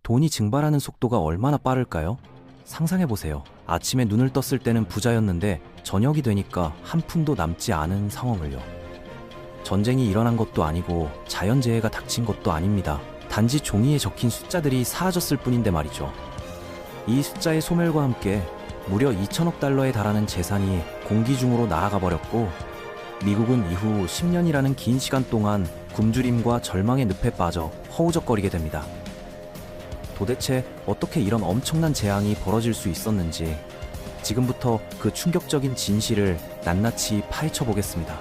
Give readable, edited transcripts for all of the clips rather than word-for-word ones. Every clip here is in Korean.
돈이 증발하는 속도가 얼마나 빠를까요? 상상해보세요. 아침에 눈을 떴을 때는 부자였는데 저녁이 되니까 한 푼도 남지 않은 상황을요. 전쟁이 일어난 것도 아니고 자연재해가 닥친 것도 아닙니다. 단지 종이에 적힌 숫자들이 사라졌을 뿐인데 말이죠. 이 숫자의 소멸과 함께 무려 2천억 달러에 달하는 재산이 공기 중으로 날아가 버렸고, 미국은 이후 10년이라는 긴 시간 동안 굶주림과 절망의 늪에 빠져 허우적거리게 됩니다. 도대체 어떻게 이런 엄청난 재앙이 벌어질 수 있었는지 지금부터 그 충격적인 진실을 낱낱이 파헤쳐 보겠습니다.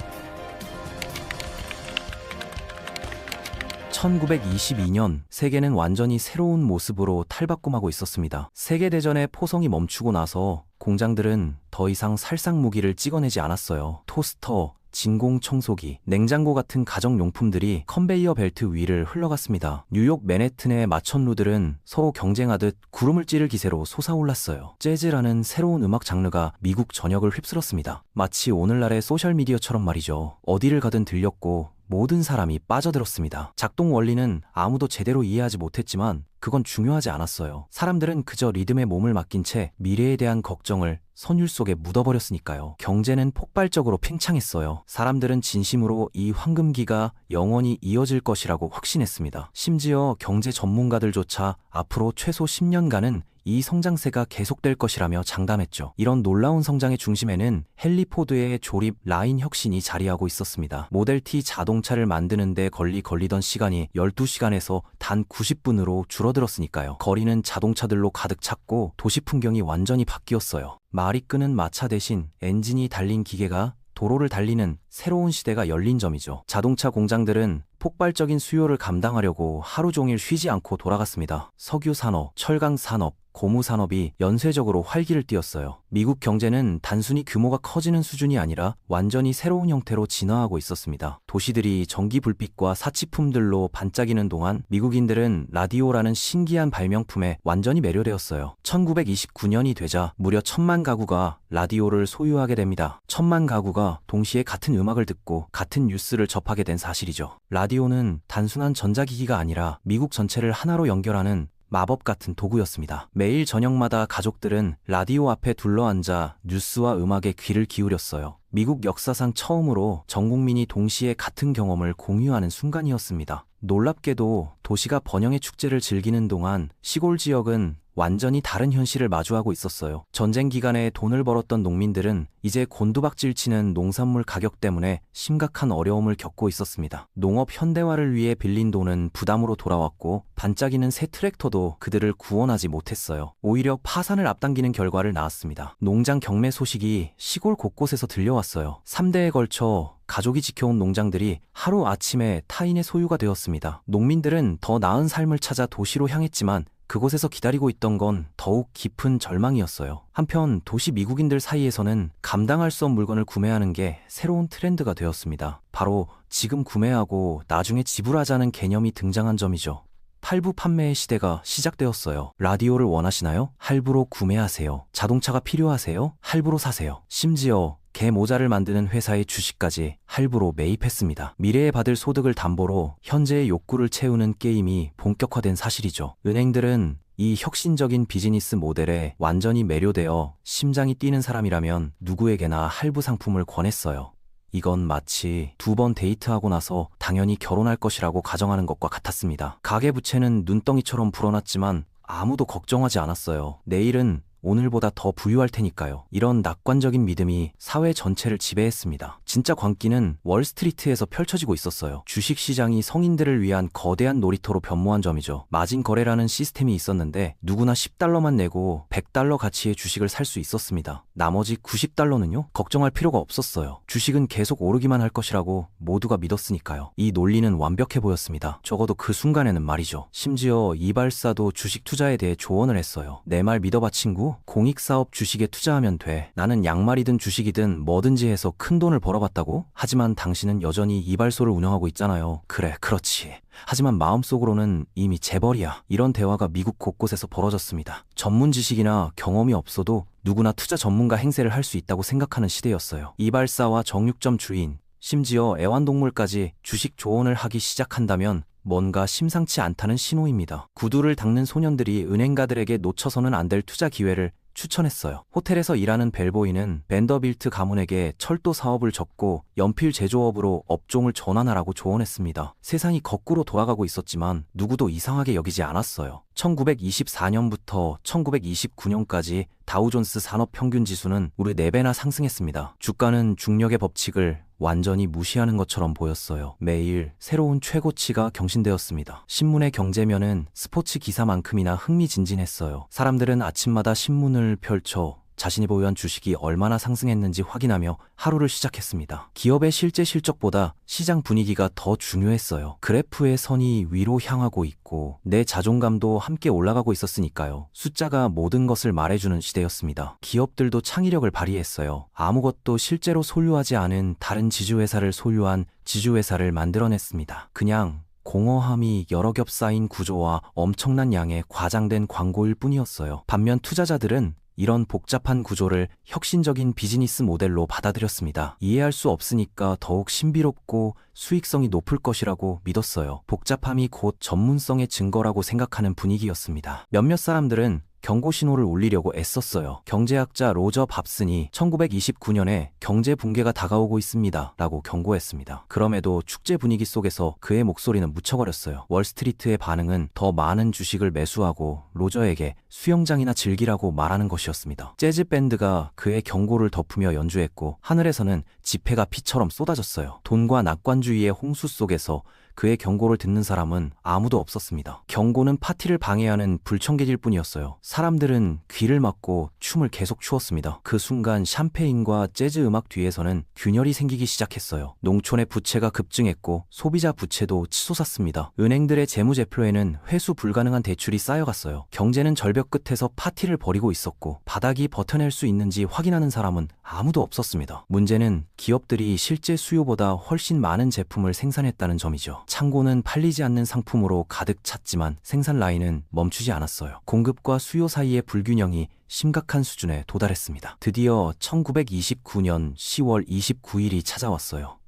1922년 세계는 완전히 새로운 모습으로 탈바꿈하고 있었습니다. 세계대전의 포성이 멈추고 나서 공장들은 더 이상 살상 무기를 찍어내지 않았어요. 토스터, 진공청소기, 냉장고 같은 가정용품들이 컨베이어 벨트 위를 흘러갔습니다. 뉴욕 맨해튼의 마천루들은 서로 경쟁하듯 구름을 찌를 기세로 솟아올랐어요. 재즈라는 새로운 음악 장르가 미국 전역을 휩쓸었습니다. 마치 오늘날의 소셜미디어처럼 말이죠. 어디를 가든 들렸고 모든 사람이 빠져들었습니다. 작동 원리는 아무도 제대로 이해하지 못했지만 그건 중요하지 않았어요. 사람들은 그저 리듬에 몸을 맡긴 채 미래에 대한 걱정을 선율 속에 묻어버렸으니까요. 경제는 폭발적으로 팽창했어요. 사람들은 진심으로 이 황금기가 영원히 이어질 것이라고 확신했습니다. 심지어 경제 전문가들조차 앞으로 최소 10년간은 이 성장세가 계속될 것이라며 장담했죠. 이런 놀라운 성장의 중심에는 헨리 포드의 조립 라인 혁신이 자리하고 있었습니다. 모델 T 자동차를 만드는 데 걸리던 시간이 12시간에서 단 90분으로 줄어들었으니까요. 거리는 자동차들로 가득 찼고 도시 풍경이 완전히 바뀌었어요. 말이 끄는 마차 대신 엔진이 달린 기계가 도로를 달리는 새로운 시대가 열린 점이죠. 자동차 공장들은 폭발적인 수요를 감당하려고 하루 종일 쉬지 않고 돌아갔습니다. 석유 산업, 철강 산업, 고무 산업이 연쇄적으로 활기를 띠었어요. 미국 경제는 단순히 규모가 커지는 수준이 아니라 완전히 새로운 형태로 진화하고 있었습니다. 도시들이 전기 불빛과 사치품들로 반짝이는 동안 미국인들은 라디오라는 신기한 발명품에 완전히 매료되었어요. 1929년이 되자 무려 1,000만 가구가 라디오를 소유하게 됩니다. 1,000만 가구가 동시에 같은 음악을 듣고 같은 뉴스를 접하게 된 사실이죠. 라디오는 단순한 전자기기가 아니라 미국 전체를 하나로 연결하는 마법 같은 도구였습니다. 매일 저녁마다 가족들은 라디오 앞에 둘러앉아 뉴스와 음악에 귀를 기울였어요. 미국 역사상 처음으로 전 국민이 동시에 같은 경험을 공유하는 순간이었습니다. 놀랍게도 도시가 번영의 축제를 즐기는 동안 시골 지역은 완전히 다른 현실을 마주하고 있었어요. 전쟁 기간에 돈을 벌었던 농민들은 이제 곤두박질치는 농산물 가격 때문에 심각한 어려움을 겪고 있었습니다. 농업 현대화를 위해 빌린 돈은 부담으로 돌아왔고 반짝이는 새 트랙터도 그들을 구원하지 못했어요. 오히려 파산을 앞당기는 결과를 낳았습니다. 농장 경매 소식이 시골 곳곳에서 들려왔어요. 3대에 걸쳐 가족이 지켜온 농장들이 하루아침에 타인의 소유가 되었습니다. 농민들은 더 나은 삶을 찾아 도시로 향했지만 그곳에서 기다리고 있던 건 더욱 깊은 절망이었어요. 한편 도시 미국인들 사이에서는 감당할 수 없는 물건을 구매하는 게 새로운 트렌드가 되었습니다. 바로 지금 구매하고 나중에 지불하자는 개념이 등장한 점이죠. 할부 판매의 시대가 시작되었어요. 라디오를 원하시나요? 할부로 구매하세요. 자동차가 필요하세요? 할부로 사세요. 심지어 개 모자를 만드는 회사의 주식까지 할부로 매입했습니다. 미래에 받을 소득을 담보로 현재의 욕구를 채우는 게임이 본격화된 사실이죠. 은행들은 이 혁신적인 비즈니스 모델에 완전히 매료되어 심장이 뛰는 사람이라면 누구에게나 할부 상품을 권했어요. 이건 마치 2번 데이트하고 나서 당연히 결혼할 것이라고 가정하는 것과 같았습니다. 가계부채는 눈덩이처럼 불어났지만 아무도 걱정하지 않았어요. 내일은 오늘보다 더 부유할 테니까요. 이런 낙관적인 믿음이 사회 전체를 지배했습니다. 진짜 광기는 월스트리트에서 펼쳐지고 있었어요. 주식시장이 성인들을 위한 거대한 놀이터로 변모한 점이죠. 마진 거래라는 시스템이 있었는데 누구나 $10만 내고 $100 가치의 주식을 살 수 있었습니다. 나머지 $90는요? 걱정할 필요가 없었어요. 주식은 계속 오르기만 할 것이라고 모두가 믿었으니까요. 이 논리는 완벽해 보였습니다. 적어도 그 순간에는 말이죠. 심지어 이발사도 주식 투자에 대해 조언을 했어요. 내 말 믿어봐 친구. 공익사업 주식에 투자하면 돼. 나는 양말이든 주식이든 뭐든지 해서 큰 돈을 벌어봤다고? 하지만 당신은 여전히 이발소를 운영하고 있잖아요. 그래, 그렇지. 하지만 마음속으로는 이미 재벌이야. 이런 대화가 미국 곳곳에서 벌어졌습니다. 전문 지식이나 경험이 없어도 누구나 투자 전문가 행세를 할 수 있다고 생각하는 시대였어요. 이발사와 정육점 주인, 심지어 애완동물까지 주식 조언을 하기 시작한다면 뭔가 심상치 않다는 신호입니다. 구두를 닦는 소년들이 은행가들에게 놓쳐서는 안 될 투자 기회를 추천했어요. 호텔에서 일하는 벨보이는 벤더빌트 가문에게 철도 사업을 접고 연필 제조업으로 업종을 전환하라고 조언했습니다. 세상이 거꾸로 돌아가고 있었지만 누구도 이상하게 여기지 않았어요. 1924년부터 1929년까지 다우존스 산업평균지수는 무려 4배나 상승했습니다. 주가는 중력의 법칙을 완전히 무시하는 것처럼 보였어요. 매일 새로운 최고치가 경신되었습니다. 신문의 경제면은 스포츠 기사만큼이나 흥미진진했어요. 사람들은 아침마다 신문을 펼쳐 자신이 보유한 주식이 얼마나 상승했는지 확인하며 하루를 시작했습니다. 기업의 실제 실적보다 시장 분위기가 더 중요했어요. 그래프의 선이 위로 향하고 있고 내 자존감도 함께 올라가고 있었으니까요. 숫자가 모든 것을 말해주는 시대였습니다. 기업들도 창의력을 발휘했어요. 아무것도 실제로 소유하지 않은 다른 지주회사를 소유한 지주회사를 만들어냈습니다. 그냥 공허함이 여러 겹 쌓인 구조와 엄청난 양의 과장된 광고일 뿐이었어요. 반면 투자자들은 이런 복잡한 구조를 혁신적인 비즈니스 모델로 받아들였습니다. 이해할 수 없으니까 더욱 신비롭고 수익성이 높을 것이라고 믿었어요. 복잡함이 곧 전문성의 증거라고 생각하는 분위기였습니다. 몇몇 사람들은 경고 신호를 울리려고 애썼어요. 경제학자 로저 밥슨이 1929년에 경제 붕괴가 다가오고 있습니다 라고 경고했습니다. 그럼에도 축제 분위기 속에서 그의 목소리는 묻혀버렸어요. 월스트리트의 반응은 더 많은 주식을 매수하고 로저에게 수영장이나 즐기라고 말하는 것이었습니다. 재즈 밴드가 그의 경고를 덮으며 연주했고 하늘에서는 지폐가 피처럼 쏟아졌어요. 돈과 낙관주의의 홍수 속에서 그의 경고를 듣는 사람은 아무도 없었습니다. 경고는 파티를 방해하는 불청객일 뿐이었어요. 사람들은 귀를 막고 춤을 계속 추었습니다. 그 순간 샴페인과 재즈 음악 뒤에서는 균열이 생기기 시작했어요. 농촌의 부채가 급증했고 소비자 부채도 치솟았습니다. 은행들의 재무제표에는 회수 불가능한 대출이 쌓여갔어요. 경제는 절벽 끝에서 파티를 벌이고 있었고 바닥이 버텨낼 수 있는지 확인하는 사람은 아무도 없었습니다. 문제는 기업들이 실제 수요보다 훨씬 많은 제품을 생산했다는 점이죠. 창고는 팔리지 않는 상품으로 가득 찼지만 생산 라인은 멈추지 않았어요. 공급과 수요 사이의 불균형이 심각한 수준에 도달했습니다. 드디어 1929년 10월 29일이 찾아왔어요.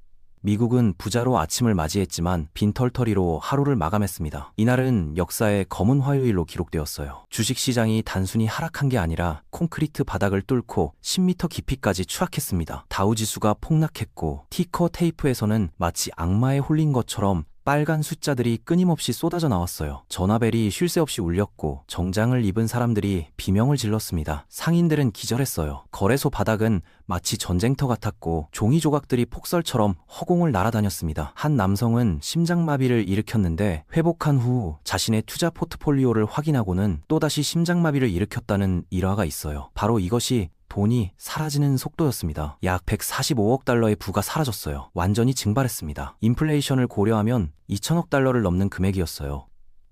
미국은 부자로 아침을 맞이했지만 빈털터리로 하루를 마감했습니다. 이날은 역사의 검은 화요일로 기록되었어요. 주식시장이 단순히 하락한 게 아니라 콘크리트 바닥을 뚫고 10m 깊이까지 추락했습니다. 다우지수가 폭락했고 티커 테이프에서는 마치 악마에 홀린 것처럼 빨간 숫자들이 끊임없이 쏟아져 나왔어요. 전화벨이 쉴 새 없이 울렸고 정장을 입은 사람들이 비명을 질렀습니다. 상인들은 기절했어요. 거래소 바닥은 마치 전쟁터 같았고 종이 조각들이 폭설처럼 허공을 날아다녔습니다. 한 남성은 심장마비를 일으켰는데 회복한 후 자신의 투자 포트폴리오를 확인하고는 또다시 심장마비를 일으켰다는 일화가 있어요. 바로 이것이 돈이 사라지는 속도였습니다. 약 145억 달러의 부가 사라졌어요. 완전히 증발했습니다. 인플레이션을 고려하면 2천억 달러를 넘는 금액이었어요.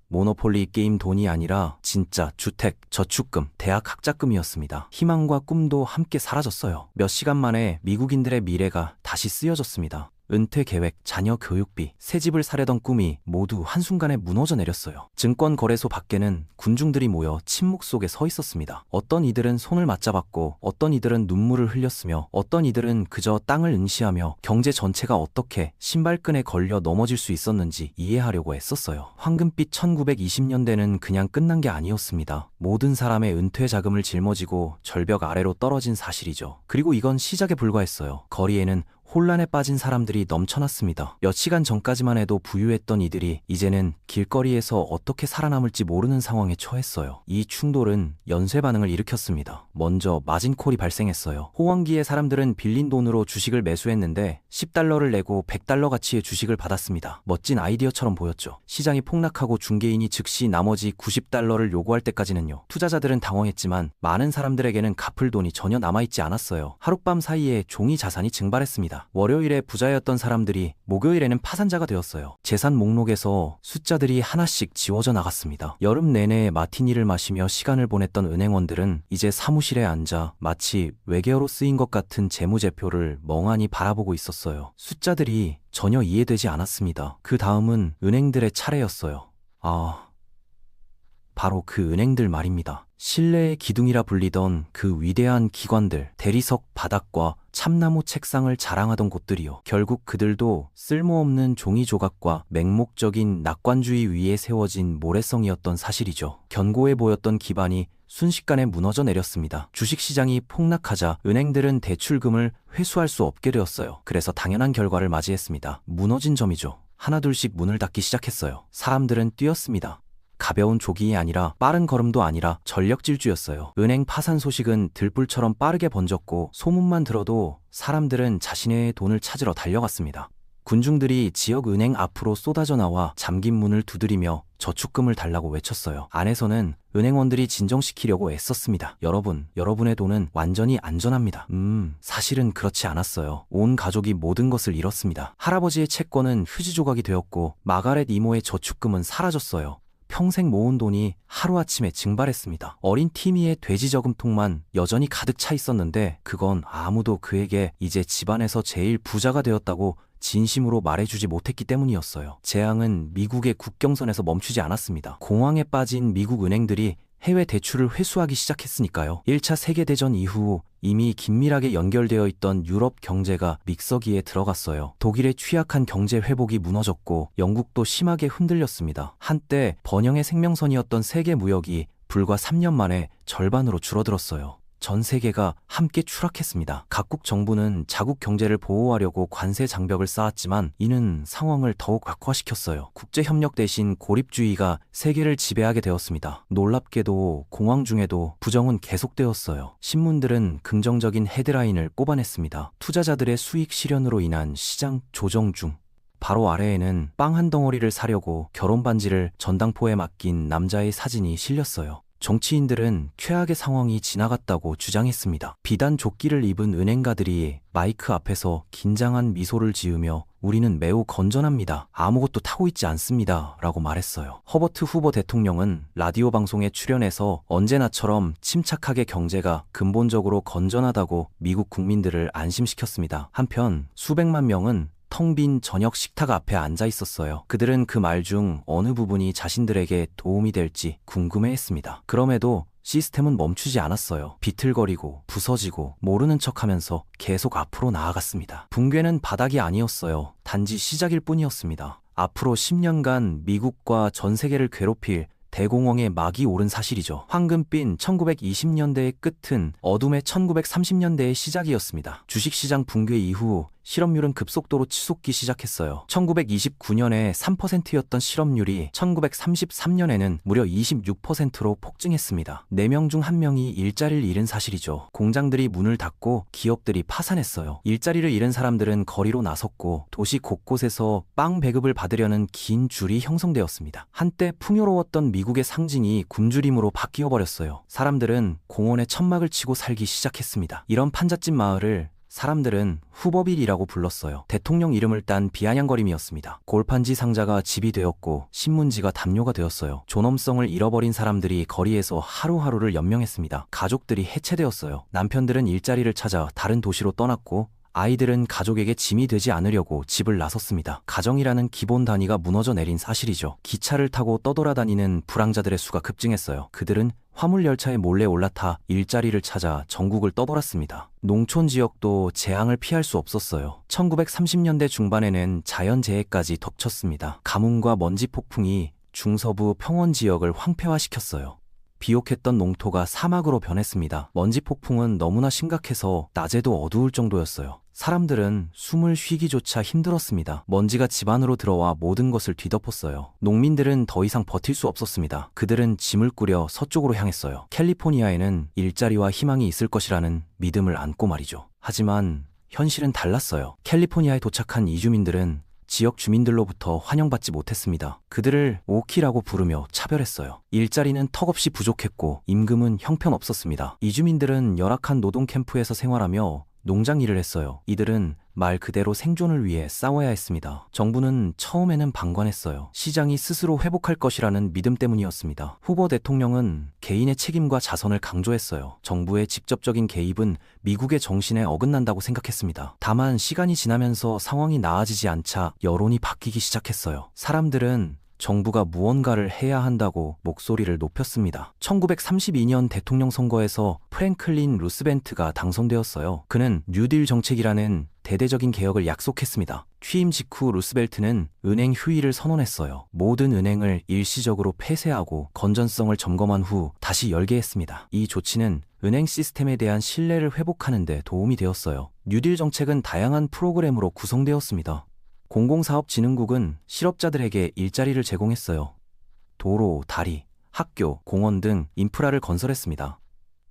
모노폴리 게임 돈이 아니라 진짜 주택, 저축금, 대학 학자금이었습니다. 희망과 꿈도 함께 사라졌어요. 몇 시간 만에 미국인들의 미래가 다시 쓰여졌습니다. 은퇴 계획, 자녀 교육비, 새 집을 사려던 꿈이 모두 한순간에 무너져 내렸어요. 증권거래소 밖에는 군중들이 모여 침묵 속에 서 있었습니다. 어떤 이들은 손을 맞잡았고 어떤 이들은 눈물을 흘렸으며 어떤 이들은 그저 땅을 응시하며 경제 전체가 어떻게 신발끈에 걸려 넘어질 수 있었는지 이해하려고 애썼어요. 황금빛 1920년대는 그냥 끝난 게 아니었습니다. 모든 사람의 은퇴 자금을 짊어지고 절벽 아래로 떨어진 사실이죠. 그리고 이건 시작에 불과했어요. 거리에는 혼란에 빠진 사람들이 넘쳐났습니다. 몇 시간 전까지만 해도 부유했던 이들이 이제는 길거리에서 어떻게 살아남을지 모르는 상황에 처했어요. 이 충돌은 연쇄 반응을 일으켰습니다. 먼저 마진콜이 발생했어요. 호황기의 사람들은 빌린 돈으로 주식을 매수했는데 10달러를 내고 100달러 가치의 주식을 받았습니다. 멋진 아이디어처럼 보였죠. 시장이 폭락하고 중개인이 즉시 나머지 90달러를 요구할 때까지는요. 투자자들은 당황했지만 많은 사람들에게는 갚을 돈이 전혀 남아있지 않았어요. 하룻밤 사이에 종이 자산이 증발했습니다. 월요일에 부자였던 사람들이 목요일에는 파산자가 되었어요. 재산 목록에서 숫자들이 하나씩 지워져 나갔습니다. 여름 내내 마티니를 마시며 시간을 보냈던 은행원들은 이제 사무실에 앉아 마치 외계어로 쓰인 것 같은 재무제표를 멍하니 바라보고 있었어요. 숫자들이 전혀 이해되지 않았습니다. 그 다음은 은행들의 차례였어요. 바로 그 은행들 말입니다. 신뢰의 기둥이라 불리던 그 위대한 기관들, 대리석 바닥과 참나무 책상을 자랑하던 곳들이요. 결국 그들도 쓸모없는 종이 조각과 맹목적인 낙관주의 위에 세워진 모래성이었던 사실이죠. 견고해 보였던 기반이 순식간에 무너져 내렸습니다. 주식시장이 폭락하자 은행들은 대출금을 회수할 수 없게 되었어요. 그래서 당연한 결과를 맞이했습니다. 무너진 점이죠. 하나둘씩 문을 닫기 시작했어요. 사람들은 뛰었습니다. 가벼운 조깅이 아니라 빠른 걸음도 아니라 전력 질주였어요. 은행 파산 소식은 들불처럼 빠르게 번졌고 소문만 들어도 사람들은 자신의 돈을 찾으러 달려갔습니다. 군중들이 지역 은행 앞으로 쏟아져 나와 잠긴 문을 두드리며 저축금을 달라고 외쳤어요. 안에서는 은행원들이 진정시키려고 애썼습니다. 여러분의 돈은 완전히 안전합니다. 사실은 그렇지 않았어요. 온 가족이 모든 것을 잃었습니다. 할아버지의 채권은 휴지조각이 되었고 마가렛 이모의 저축금은 사라졌어요. 평생 모은 돈이 하루아침에 증발했습니다. 어린 티미의 돼지 저금통만 여전히 가득 차 있었는데 그건 아무도 그에게 이제 집안에서 제일 부자가 되었다고 진심으로 말해주지 못했기 때문이었어요. 재앙은 미국의 국경선에서 멈추지 않았습니다. 공황에 빠진 미국 은행들이 해외 대출을 회수하기 시작했으니까요. 1차 세계대전 이후 이미 긴밀하게 연결되어 있던 유럽 경제가 믹서기에 들어갔어요. 독일의 취약한 경제 회복이 무너졌고 영국도 심하게 흔들렸습니다. 한때 번영의 생명선이었던 세계 무역이 불과 3년 만에 절반으로 줄어들었어요. 전 세계가 함께 추락했습니다. 각국 정부는 자국 경제를 보호하려고 관세 장벽을 쌓았지만 이는 상황을 더욱 악화시켰어요. 국제협력 대신 고립주의가 세계를 지배하게 되었습니다. 놀랍게도 공황 중에도 부정은 계속되었어요. 신문들은 긍정적인 헤드라인을 뽑아냈습니다. 투자자들의 수익 실현으로 인한 시장 조정 중. 바로 아래에는 빵 한 덩어리를 사려고 결혼 반지를 전당포에 맡긴 남자의 사진이 실렸어요. 정치인들은 최악의 상황이 지나갔다고 주장했습니다. 비단 조끼를 입은 은행가들이 마이크 앞에서 긴장한 미소를 지으며 우리는 매우 건전합니다. 아무것도 타고 있지 않습니다. 라고 말했어요. 허버트 후보 대통령은 라디오 방송에 출연해서 언제나처럼 침착하게 경제가 근본적으로 건전하다고 미국 국민들을 안심시켰습니다. 한편 수백만 명은 텅 빈 저녁 식탁 앞에 앉아 있었어요. 그들은 그 말 중 어느 부분이 자신들에게 도움이 될지 궁금해했습니다. 그럼에도 시스템은 멈추지 않았어요. 비틀거리고 부서지고 모르는 척하면서 계속 앞으로 나아갔습니다. 붕괴는 바닥이 아니었어요. 단지 시작일 뿐이었습니다. 앞으로 10년간 미국과 전 세계를 괴롭힐 대공황의 막이 오른 사실이죠. 황금빛 1920년대의 끝은 어둠의 1930년대의 시작이었습니다. 주식시장 붕괴 이후 실업률은 급속도로 치솟기 시작했어요. 1929년에 3%였던 실업률이 1933년에는 무려 26%로 폭증했습니다. 4명 중 1명이 일자리를 잃은 사실이죠. 공장들이 문을 닫고 기업들이 파산했어요. 일자리를 잃은 사람들은 거리로 나섰고 도시 곳곳에서 빵 배급을 받으려는 긴 줄이 형성되었습니다. 한때 풍요로웠던 미국의 상징이 굶주림으로 바뀌어버렸어요. 사람들은 공원에 천막을 치고 살기 시작했습니다. 이런 판잣집 마을을 사람들은 후버빌이라고 불렀어요. 대통령 이름을 딴 비아냥거림이었습니다. 골판지 상자가 집이 되었고 신문지가 담요가 되었어요. 존엄성을 잃어버린 사람들이 거리에서 하루하루를 연명했습니다. 가족들이 해체되었어요. 남편들은 일자리를 찾아 다른 도시로 떠났고 아이들은 가족에게 짐이 되지 않으려고 집을 나섰습니다. 가정이라는 기본 단위가 무너져 내린 사실이죠. 기차를 타고 떠돌아다니는 불황자들의 수가 급증했어요. 그들은 화물열차에 몰래 올라타 일자리를 찾아 전국을 떠돌았습니다. 농촌 지역도 재앙을 피할 수 없었어요. 1930년대 중반에는 자연재해까지 덮쳤습니다. 가뭄과 먼지 폭풍이 중서부 평원 지역을 황폐화시켰어요. 비옥했던 농토가 사막으로 변했습니다. 먼지 폭풍은 너무나 심각해서 낮에도 어두울 정도였어요. 사람들은 숨을 쉬기조차 힘들었습니다. 먼지가 집 안으로 들어와 모든 것을 뒤덮었어요. 농민들은 더 이상 버틸 수 없었습니다. 그들은 짐을 꾸려 서쪽으로 향했어요. 캘리포니아에는 일자리와 희망이 있을 것이라는 믿음을 안고 말이죠. 하지만 현실은 달랐어요. 캘리포니아에 도착한 이주민들은 지역 주민들로부터 환영받지 못했습니다. 그들을 오키라고 부르며 차별했어요. 일자리는 턱없이 부족했고 임금은 형편없었습니다. 이주민들은 열악한 노동 캠프에서 생활하며 농장 일을 했어요. 이들은 말 그대로 생존을 위해 싸워야 했습니다. 정부는 처음에는 방관했어요. 시장이 스스로 회복할 것이라는 믿음 때문이었습니다. 후보 대통령은 개인의 책임과 자선을 강조했어요. 정부의 직접적인 개입은 미국의 정신에 어긋난다고 생각했습니다. 다만 시간이 지나면서 상황이 나아지지 않자 여론이 바뀌기 시작했어요. 사람들은 정부가 무언가를 해야 한다고 목소리를 높였습니다. 1932년 대통령 선거에서 프랭클린 루스벤트가 당선되었어요. 그는 뉴딜 정책이라는 대대적인 개혁을 약속했습니다. 취임 직후 루스벨트는 은행 휴일을 선언했어요. 모든 은행을 일시적으로 폐쇄하고 건전성을 점검한 후 다시 열게 했습니다. 이 조치는 은행 시스템에 대한 신뢰를 회복하는 데 도움이 되었어요. 뉴딜 정책은 다양한 프로그램으로 구성되었습니다. 공공사업진흥국은 실업자들에게 일자리를 제공했어요. 도로, 다리, 학교, 공원 등 인프라를 건설했습니다.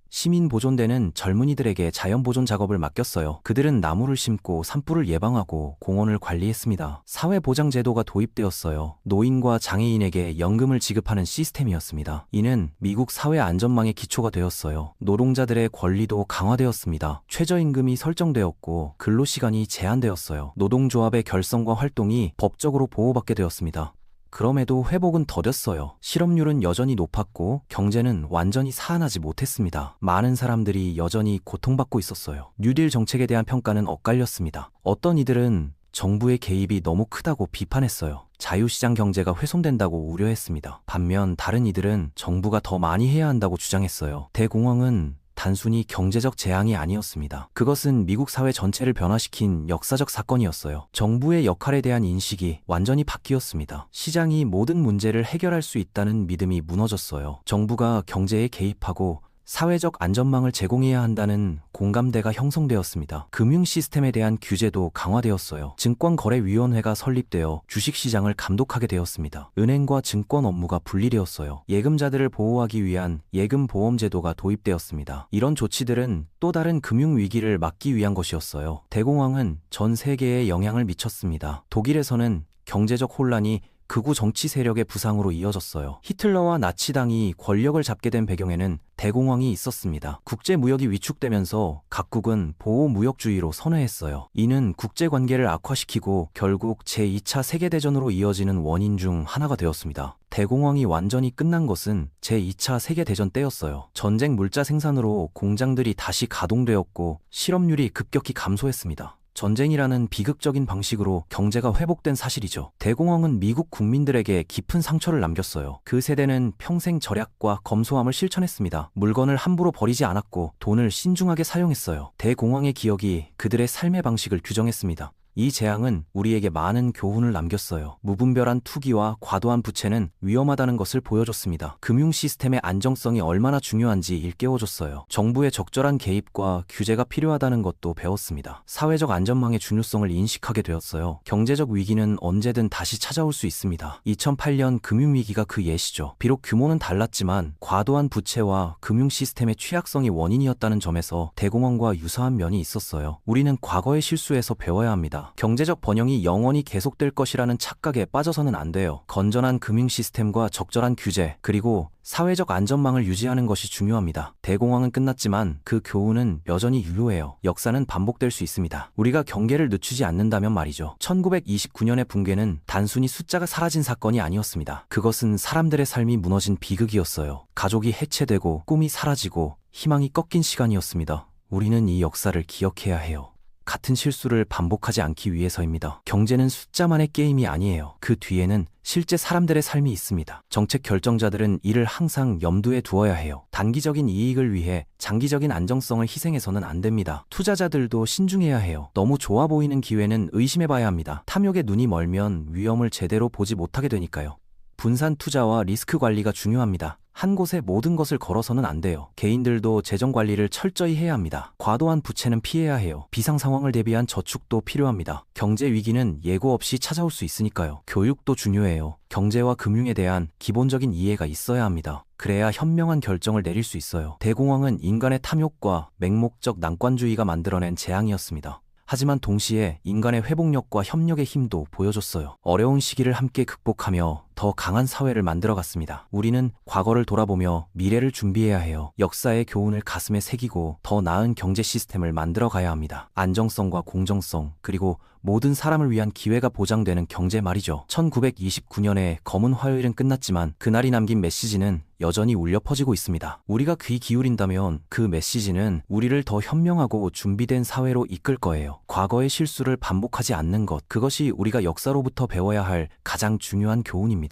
시민보존대는 젊은이들에게 자연보존 작업을 맡겼어요. 그들은 나무를 심고 산불을 예방하고 공원을 관리했습니다. 사회보장제도가 도입되었어요. 노인과 장애인에게 연금을 지급하는 시스템이었습니다. 이는 미국 사회 안전망의 기초가 되었어요. 노동자들의 권리도 강화되었습니다. 최저임금이 설정되었고 근로시간이 제한되었어요. 노동조합의 결성과 활동이 법적으로 보호받게 되었습니다. 그럼에도 회복은 더뎠어요. 실업률은 여전히 높았고 경제는 완전히 살아나지 못했습니다. 많은 사람들이 여전히 고통받고 있었어요. 뉴딜 정책에 대한 평가는 엇갈렸습니다. 어떤 이들은 정부의 개입이 너무 크다고 비판했어요. 자유시장 경제가 훼손된다고 우려했습니다. 반면 다른 이들은 정부가 더 많이 해야 한다고 주장했어요. 대공황은 단순히 경제적 재앙이 아니었습니다. 그것은 미국 사회 전체를 변화시킨 역사적 사건이었어요. 정부의 역할에 대한 인식이 완전히 바뀌었습니다. 시장이 모든 문제를 해결할 수 있다는 믿음이 무너졌어요. 정부가 경제에 개입하고 사회적 안전망을 제공해야 한다는 공감대가 형성되었습니다. 금융 시스템에 대한 규제도 강화되었어요. 증권거래위원회가 설립되어 주식시장을 감독하게 되었습니다. 은행과 증권 업무가 분리되었어요. 예금자들을 보호하기 위한 예금보험제도가 도입되었습니다. 이런 조치들은 또 다른 금융위기를 막기 위한 것이었어요. 대공황은 전 세계에 영향을 미쳤습니다. 독일에서는 경제적 혼란이 극우 정치 세력의 부상으로 이어졌어요. 히틀러와 나치당이 권력을 잡게 된 배경에는 대공황이 있었습니다. 국제무역이 위축되면서 각국은 보호무역주의로 선회했어요. 이는 국제관계를 악화시키고 결국 제2차 세계대전으로 이어지는 원인 중 하나가 되었습니다. 대공황이 완전히 끝난 것은 제2차 세계대전 때였어요. 전쟁 물자 생산으로 공장들이 다시 가동되었고 실업률이 급격히 감소했습니다. 전쟁이라는 비극적인 방식으로 경제가 회복된 사실이죠. 대공황은 미국 국민들에게 깊은 상처를 남겼어요. 그 세대는 평생 절약과 검소함을 실천했습니다. 물건을 함부로 버리지 않았고 돈을 신중하게 사용했어요. 대공황의 기억이 그들의 삶의 방식을 규정했습니다. 이 재앙은 우리에게 많은 교훈을 남겼어요. 무분별한 투기와 과도한 부채는 위험하다는 것을 보여줬습니다. 금융 시스템의 안정성이 얼마나 중요한지 일깨워줬어요. 정부의 적절한 개입과 규제가 필요하다는 것도 배웠습니다. 사회적 안전망의 중요성을 인식하게 되었어요. 경제적 위기는 언제든 다시 찾아올 수 있습니다. 2008년 금융위기가 그 예시죠. 비록 규모는 달랐지만 과도한 부채와 금융 시스템의 취약성이 원인이었다는 점에서 대공황과 유사한 면이 있었어요. 우리는 과거의 실수에서 배워야 합니다. 경제적 번영이 영원히 계속될 것이라는 착각에 빠져서는 안 돼요. 건전한 금융 시스템과 적절한 규제, 그리고 사회적 안전망을 유지하는 것이 중요합니다. 대공황은 끝났지만 그 교훈은 여전히 유효해요. 역사는 반복될 수 있습니다. 우리가 경계를 늦추지 않는다면 말이죠. 1929년의 붕괴는 단순히 숫자가 사라진 사건이 아니었습니다. 그것은 사람들의 삶이 무너진 비극이었어요. 가족이 해체되고 꿈이 사라지고 희망이 꺾인 시간이었습니다. 우리는 이 역사를 기억해야 해요. 같은 실수를 반복하지 않기 위해서입니다. 경제는 숫자만의 게임이 아니에요. 그 뒤에는 실제 사람들의 삶이 있습니다. 정책 결정자들은 이를 항상 염두에 두어야 해요. 단기적인 이익을 위해 장기적인 안정성을 희생해서는 안 됩니다. 투자자들도 신중해야 해요. 너무 좋아 보이는 기회는 의심해봐야 합니다. 탐욕에 눈이 멀면 위험을 제대로 보지 못하게 되니까요. 분산 투자와 리스크 관리가 중요합니다. 한 곳에 모든 것을 걸어서는 안 돼요. 개인들도 재정 관리를 철저히 해야 합니다. 과도한 부채는 피해야 해요. 비상 상황을 대비한 저축도 필요합니다. 경제 위기는 예고 없이 찾아올 수 있으니까요. 교육도 중요해요. 경제와 금융에 대한 기본적인 이해가 있어야 합니다. 그래야 현명한 결정을 내릴 수 있어요. 대공황은 인간의 탐욕과 맹목적 낙관주의가 만들어낸 재앙이었습니다. 하지만 동시에 인간의 회복력과 협력의 힘도 보여줬어요. 어려운 시기를 함께 극복하며 더 강한 사회를 만들어갔습니다. 우리는 과거를 돌아보며 미래를 준비해야 해요. 역사의 교훈을 가슴에 새기고 더 나은 경제 시스템을 만들어가야 합니다. 안정성과 공정성, 그리고 모든 사람을 위한 기회가 보장되는 경제 말이죠. 1929년에 검은 화요일은 끝났지만 그날이 남긴 메시지는 여전히 울려 퍼지고 있습니다. 우리가 귀 기울인다면 그 메시지는 우리를 더 현명하고 준비된 사회로 이끌 거예요. 과거의 실수를 반복하지 않는 것, 그것이 우리가 역사로부터 배워야 할 가장 중요한 교훈입니다.